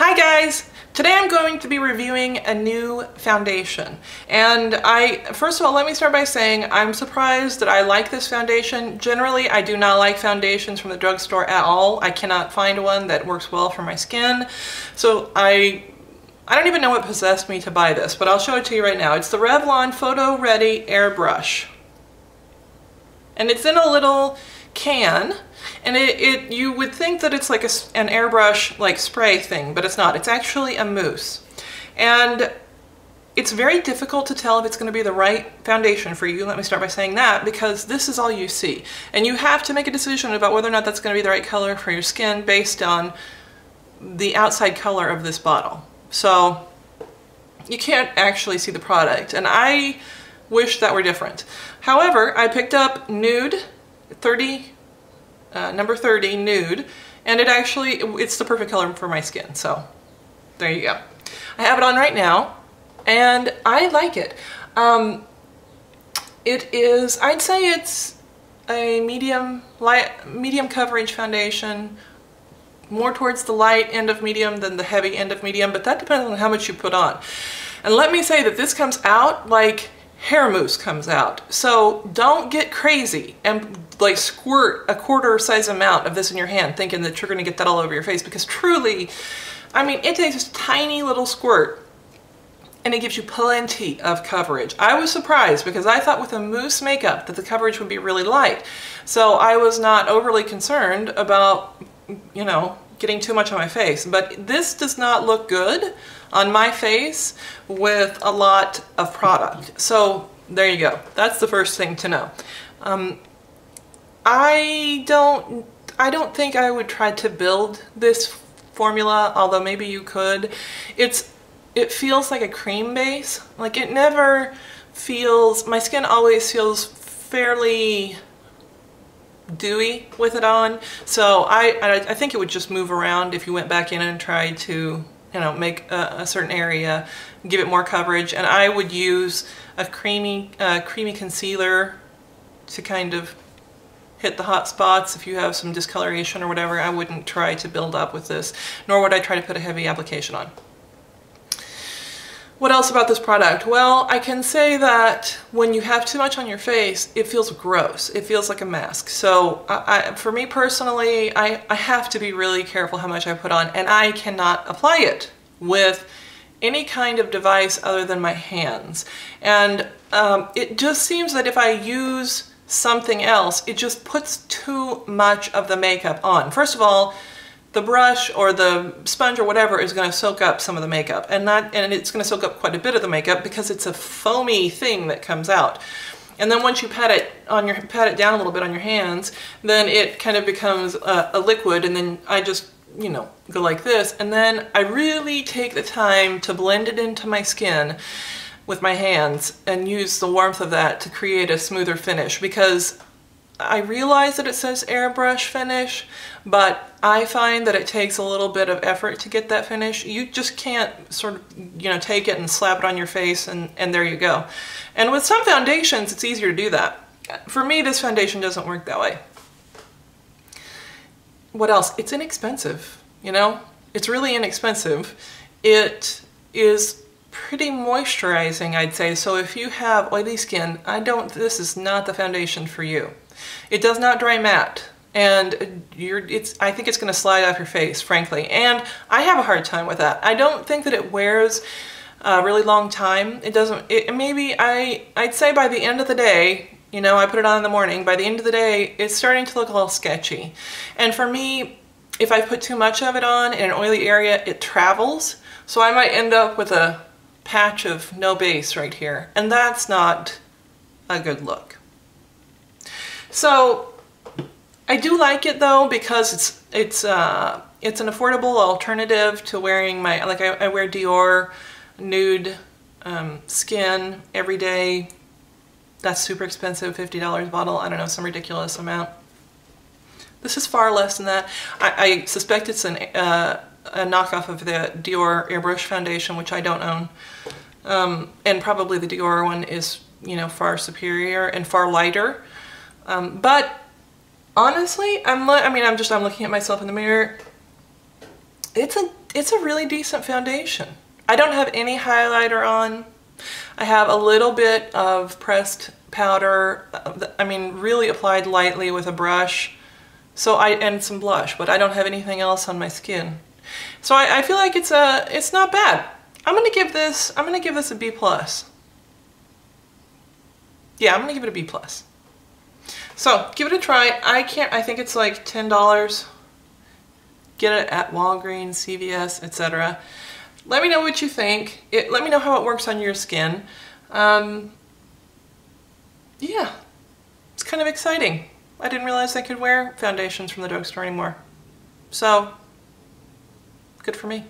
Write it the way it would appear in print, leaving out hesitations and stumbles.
Hi guys! Today I'm going to be reviewing a new foundation. And first of all, let me start by saying I'm surprised that I like this foundation. Generally, I do not like foundations from the drugstore at all. I cannot find one that works well for my skin. So I don't even know what possessed me to buy this, but I'll show it to you right now. It's the Revlon PhotoReady Airbrush. And it's in a little can. And you would think that it's like an airbrush like spray thing, but it's not. It's actually a mousse. And it's very difficult to tell if it's going to be the right foundation for you. Let me start by saying that, because this is all you see. And you have to make a decision about whether or not that's going to be the right color for your skin based on the outside color of this bottle. So you can't actually see the product. And I wish that were different. However, I picked up Nude number 30 Nude, and it's the perfect color for my skin, so there you go. I have it on right now, and I like it. I'd say it's a medium coverage foundation, more towards the light end of medium than the heavy end of medium, but that depends on how much you put on. And let me say that this comes out like hair mousse comes out. So don't get crazy and like squirt a quarter size amount of this in your hand thinking that you're gonna get that all over your face, because truly, I mean, it takes a tiny little squirt and it gives you plenty of coverage. I was surprised because I thought with a mousse makeup that the coverage would be really light. So I was not overly concerned about, you know, getting too much on my face. But this does not look good on my face with a lot of product. So there you go. That's the first thing to know. I don't think I would try to build this formula, although maybe you could. It feels like a cream base. Like it never feels, my skin always feels fairly dewy with it on. So I think it would just move around if you went back in and tried to, you know, make a certain area, give it more coverage. And I would use a creamy concealer to kind of hit the hot spots. If you have some discoloration or whatever, I wouldn't try to build up with this, nor would I try to put a heavy application on. What else about this product? Well, I can say that when you have too much on your face, it feels gross. It feels like a mask. So for me personally, I have to be really careful how much I put on, and I cannot apply it with any kind of device other than my hands. And it just seems that if I use something else, it just puts too much of the makeup on. First of all, the brush or the sponge or whatever is going to soak up some of the makeup, and it's going to soak up quite a bit of the makeup because it's a foamy thing that comes out. And then once you pat it down a little bit on your hands, then it kind of becomes a liquid, and then I just, you know, go like this, and then I really take the time to blend it into my skin with my hands and use the warmth of that to create a smoother finish, because I realize that it says airbrush finish, but I find that it takes a little bit of effort to get that finish. You just can't sort of, you know, take it and slap it on your face and there you go. And with some foundations, it's easier to do that. For me, this foundation doesn't work that way. What else? It's inexpensive, you know? It's really inexpensive. It is pretty moisturizing, I'd say. So if you have oily skin, this is not the foundation for you. It does not dry matte, and I think it's going to slide off your face, frankly. And I have a hard time with that. I don't think that it wears a really long time. It doesn't. I'd say by the end of the day, you know, I put it on in the morning. By the end of the day, it's starting to look a little sketchy. And for me, if I put too much of it on in an oily area, it travels. So I might end up with a patch of no base right here, and that's not a good look. So I do like it though, because it's an affordable alternative to wearing my, like I wear Dior Nude Skin every day. That's super expensive, $50 bottle. I don't know, some ridiculous amount. This is far less than that. I suspect it's a knockoff of the Dior Airbrush foundation, which I don't own. And probably the Dior one is, you know, far superior and far lighter. But honestly, I'm looking at myself in the mirror. it's a really decent foundation. I don't have any highlighter on. I have a little bit of pressed powder, I mean really applied lightly with a brush, and some blush, but I don't have anything else on my skin. So I feel like it's not bad. I'm gonna give this a B+. Yeah, I'm gonna give it a B+. So give it a try. I think it's like $10. Get it at Walgreens, CVS, etc. Let me know what you think. Let me know how it works on your skin. Yeah, it's kind of exciting. I didn't realize I could wear foundations from the drugstore anymore. So, good for me.